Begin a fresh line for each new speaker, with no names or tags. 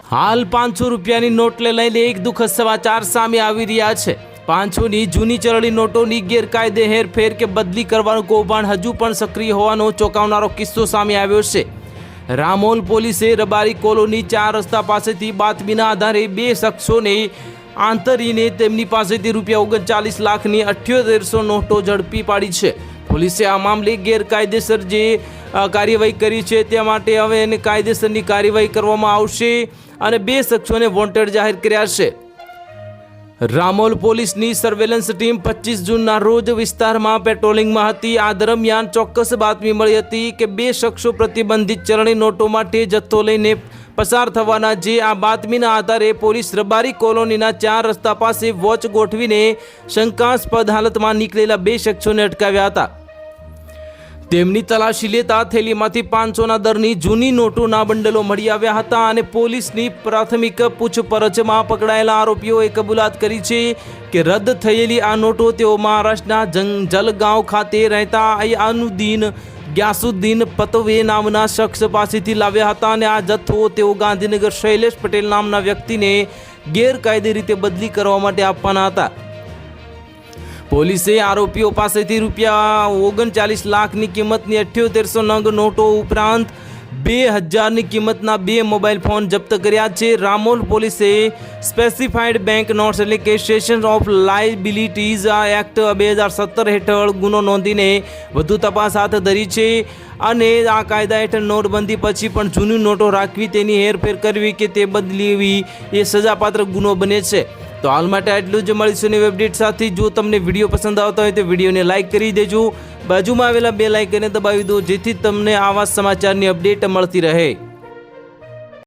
હાલ 500 રૂપિયાની નોટને લઈને એક દુઃખદ સમાચાર સામે આવી રહ્યા છે। 500ની જૂની ચલણી નોટોની ગેરકાયદે હેરફેર કે બદલી કરવાનું કૌભાંડ હજુ પણ સક્રિય હોવાનો ચોંકાવનારો કિસ્સો સામે આવ્યો છે। રામોલ પોલીસે રબારી કોલોની 4 રસ્તા પાસેથી બાતમીના આધારે 2 શખ્સોને આંતરીને તેમની પાસેથી ₹39 લાખની 7800 નોટો ઝડપી પાડી છે। પોલીસે આ મામલે ગેરકાયદેસર જે કાર્યવાહી કરી છે તે માટે હવે એને કાયદેસરની કાર્યવાહી કરવામાં આવશે અને 2 શખ્સોને વોન્ટેડ જાહેર કર્યા છે। રામોલ પોલીસની સર્વેલન્સ ટીમ 25 જૂનના રોજ વિસ્તારમાં પેટ્રોલિંગમાં હતી। આ દરમિયાન ચોક્કસ બાતમી મળી હતી કે 2 શખ્સો પ્રતિબંધિત ચલણી નોટો માટે જથ્થો લઈને પસાર થવાના છે। આ બાતમીના આધારે પોલીસ રબારી કોલોનીના 4 રસ્તા પાસે વોચ ગોઠવીને શંકાસ્પદ હાલતમાં નીકળેલા 2 શખ્સોને અટકાવ્યા હતા। તેમની તલાશી લેતા થેલીમાંથી 500ના દરની જૂની નોટોના બંડલો મળી આવ્યા હતા અને પોલીસની પ્રાથમિક પૂછપરછમાં પકડાયેલા આરોપીઓએ કબૂલાત કરી છે કે રદ થયેલી આ નોટો તેઓ મહારાષ્ટ્રના જલગાંવ ખાતે રહેતા અનુદ્દીન ગ્યાસુદ્દીન પતવે નામના શખ્સ પાસેથી લાવ્યા હતા અને આ જથ્થો તેઓ ગાંધીનગર શૈલેષ પટેલ નામના વ્યક્તિને ગેરકાયદે રીતે બદલી કરવા માટે આપવાના હતા। પોલીસે આરોપીઓ પાસેથી ₹39 લાખની કિંમતની 7800 નંગ નોટો ઉપરાંત 2000ની કિંમતના 2 મોબાઈલ ફોન જપ્ત કર્યા છે। રામોલ પોલીસે સ્પેસિફાઈડ બેંક નોટ્સ એટલે કે સેશન ઓફ લાયબિલિટીઝ એક્ટ 2017 હેઠળ ગુનો નોંધીને વધુ તપાસ હાથ ધરી છે અને આ કાયદા હેઠળ નોટબંધી પછી પણ જૂની નોટો રાખવી, તેની હેરફેર કરવી કે તે બદલવી એ સજાપાત્ર ગુનો બને છે। તો હાલ માટે આટલું જ। મળીશું નવી અપડેટ સાથે। જો તમને વિડીયો પસંદ આવતો હોય તો વિડીયોને લાઇક કરી દેજો, બાજુમાં આવેલા બેલ આઇકનને દબાવી દો જેથી તમને આવા સમાચારની અપડેટ મળતી રહે।